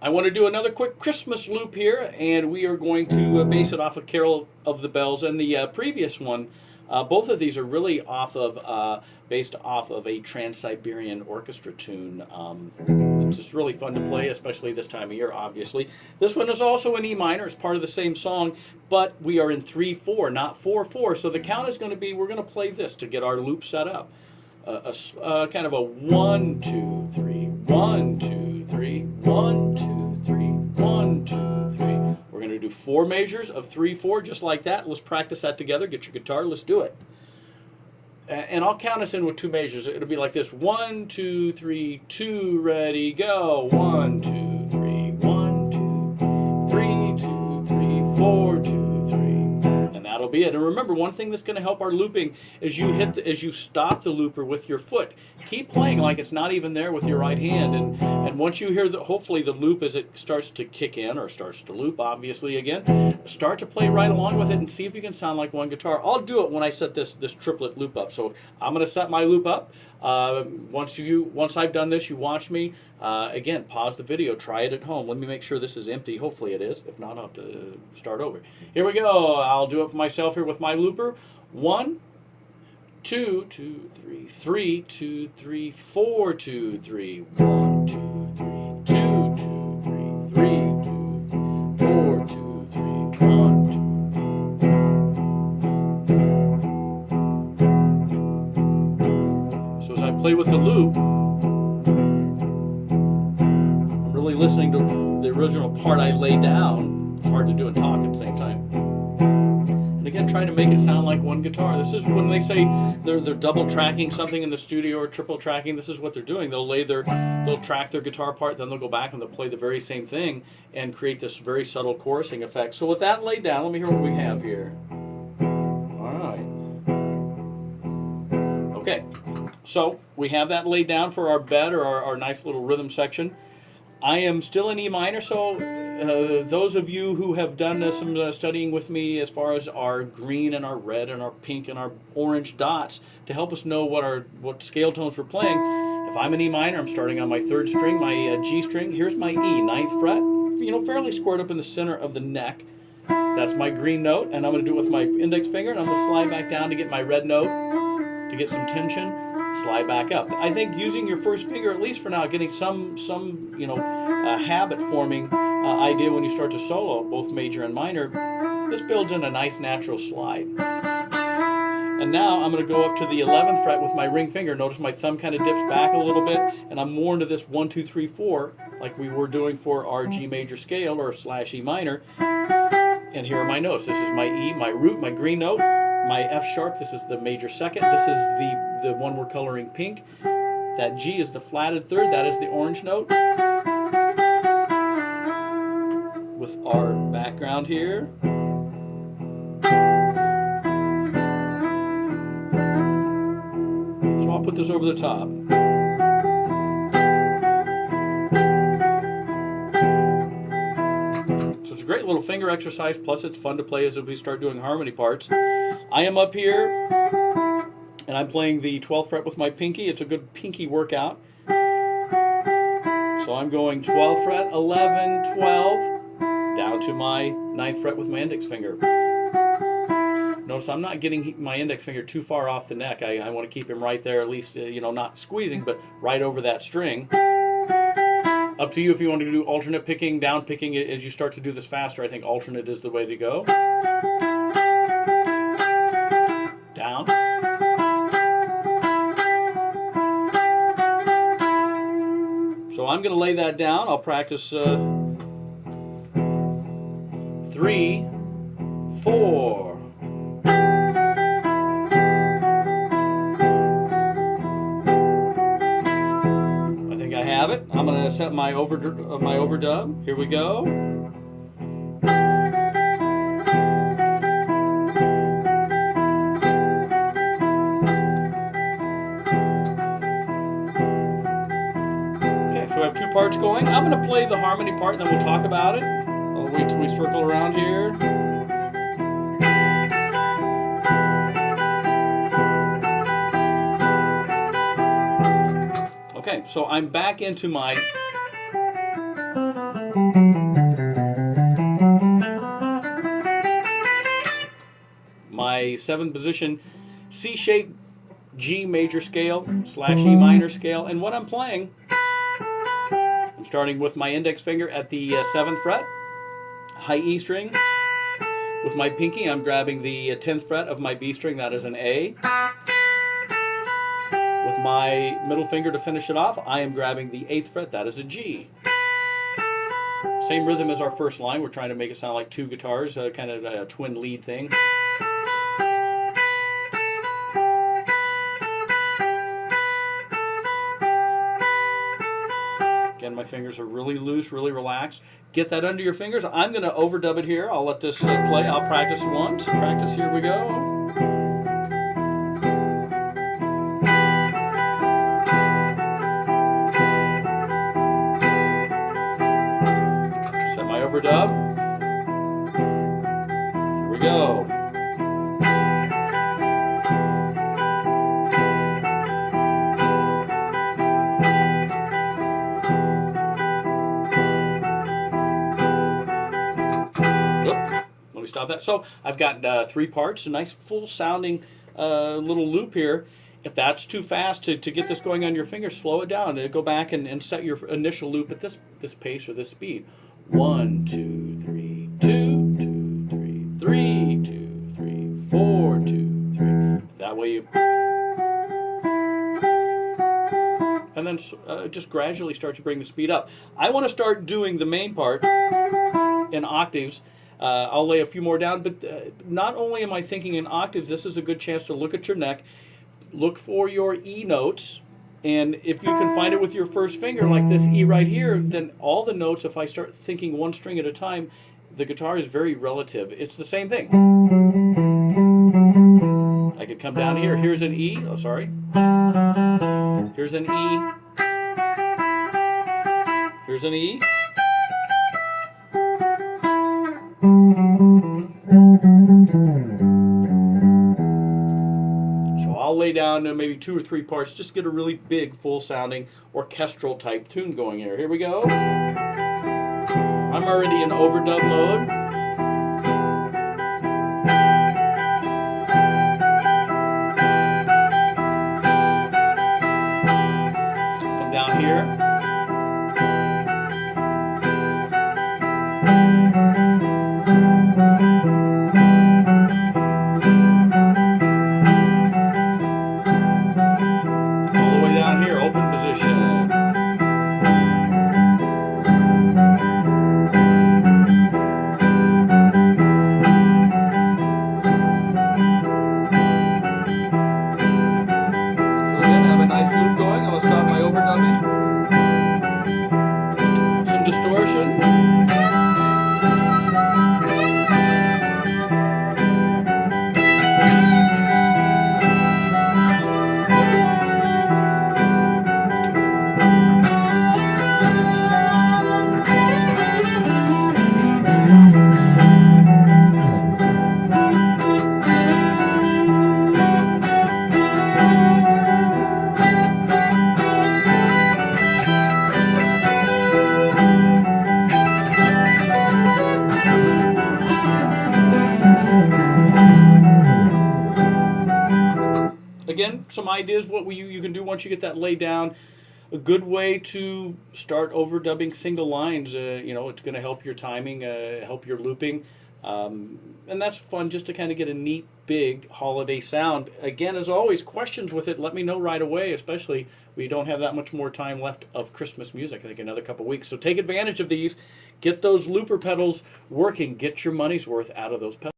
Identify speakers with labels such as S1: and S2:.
S1: I want to do another quick Christmas loop here, and we are going to base it off of Carol of the Bells and the previous one. Both of these are really based off of a Trans-Siberian Orchestra tune. It's just really fun to play, especially this time of year, obviously. This one is also in E minor. It's part of the same song, but we are in 3/4, not 4/4. So the count is going to be, we're going to play this to get our loop set up. Kind of a 1, 2, 3, 1, 2, 3, 1, 2, 3, 1, 2, 3. We're going to do 4 measures of 3/4, just like that. Let's practice that together. Get your guitar. Let's do it. And I'll count us in with 2 measures. It'll be like this: 1, 2, 3, 2, ready, go. 1, 2, 3, 1, 2, 3, 2, 3, 4, 2, 3. And that'll be it. And remember, one thing that's going to help our looping is as you stop the looper with your foot. Keep playing like it's not even there with your right hand. And once you hear hopefully the loop as it starts to kick in or starts to loop, obviously again, start to play right along with it and see if you can sound like one guitar. I'll do it when I set this triplet loop up. So I'm going to set my loop up. Once I've done this, you watch me. Again, pause the video, try it at home. Let me make sure this is empty. Hopefully it is. If not, I'll have to start over. Here we go. I'll do it for myself here with my looper. 1, 2, 2, 3, 3, 2, 3, 4, 2, 3, 1, 2, 3, 2, 2, 3, 3, 2, 4, 2, 3, 1, 2. So as I play with the loop, I'm really listening to the original part I laid down. It's hard to do and talk at the same time. And again, try to make it sound like one guitar. This is when they say they're double tracking something in the studio or triple tracking. This is what they're doing. They'll track their guitar part, then they'll go back and they'll play the very same thing and create this very subtle chorusing effect. So with that laid down, let me hear what we have here. All right. Okay. So we have that laid down for our bed or our nice little rhythm section. I am still in E minor, so those of you who have done some studying with me as far as our green and our red and our pink and our orange dots to help us know what scale tones we're playing. If I'm in E minor, I'm starting on my 3rd string, my G string. Here's my E, 9th fret, fairly squared up in the center of the neck. That's my green note, and I'm going to do it with my index finger, and I'm going to slide back down to get my red note, to get some tension. Slide back up. I think using your first finger, at least for now, getting some habit forming idea when you start to solo, both major and minor, this builds in a nice natural slide. And now I'm going to go up to the 11th fret with my ring finger. Notice my thumb kind of dips back a little bit, and I'm more into this 1, 2, 3, 4, like we were doing for our G major scale or / E minor. And here are my notes. This is my E, my root, my green note. My F sharp, this is the major 2nd. This is the one we're coloring pink. That G is the flatted 3rd. That is the orange note. With our background here. So I'll put this over the top. So it's a great little finger exercise, plus it's fun to play as we start doing harmony parts. I am up here, and I'm playing the 12th fret with my pinky. It's a good pinky workout. So I'm going 12th fret, 11, 12, down to my 9th fret with my index finger. Notice I'm not getting my index finger too far off the neck. I want to keep him right there, at least, not squeezing, but right over that string. Up to you if you want to do alternate picking, down picking as you start to do this faster. I think alternate is the way to go. Down. So I'm going to lay that down. I'll practice 3, 4. I think I have it. I'm going to set my overdub. Here we go. So I have 2 parts going. I'm going to play the harmony part and then we'll talk about it. I'll wait till we circle around here. Okay, so I'm back into my My 7th position, C shape, G major scale / E minor scale. And what I'm playing, I'm starting with my index finger at the 7th fret, high E string. With my pinky, I'm grabbing the 10th fret of my B string, that is an A. With my middle finger to finish it off, I am grabbing the 8th fret, that is a G. Same rhythm as our first line. We're trying to make it sound like two guitars, kind of a twin lead thing. Again, my fingers are really loose, really relaxed. Get that under your fingers. I'm going to overdub it here. I'll let this play. I'll practice once. Practice, here we go. Overdub. Here we go. Let me stop that. So I've got 3 parts, a nice full sounding little loop here. If that's too fast to get this going on your fingers, slow it down. Go back and set your initial loop at this pace or this speed. 1, 2, 3, 2, 2, 3, 3, 2, 3, 4, 2, 3. That way you, and then just gradually start to bring the speed up. I want to start doing the main part in octaves. I'll lay a few more down, but not only am I thinking in octaves, this is a good chance to look at your neck, look for your E notes. And if you can find it with your first finger, like this E right here, then all the notes, if I start thinking one string at a time, the guitar is very relative. It's the same thing. I could come down here. Here's an E. Oh, sorry. Here's an E. Here's an E. I'll lay down maybe 2 or 3 parts, just get a really big, full-sounding, orchestral type tune going here. Here we go. I'm already in overdub mode. Come down here. Distortion. Again, some ideas what you can do once you get that laid down. A good way to start overdubbing single lines. It's going to help your timing, help your looping, and that's fun just to kind of get a neat, big holiday sound. Again, as always, questions with it, let me know right away, especially we don't have that much more time left of Christmas music, I think another couple weeks. So take advantage of these, get those looper pedals working, get your money's worth out of those pedals.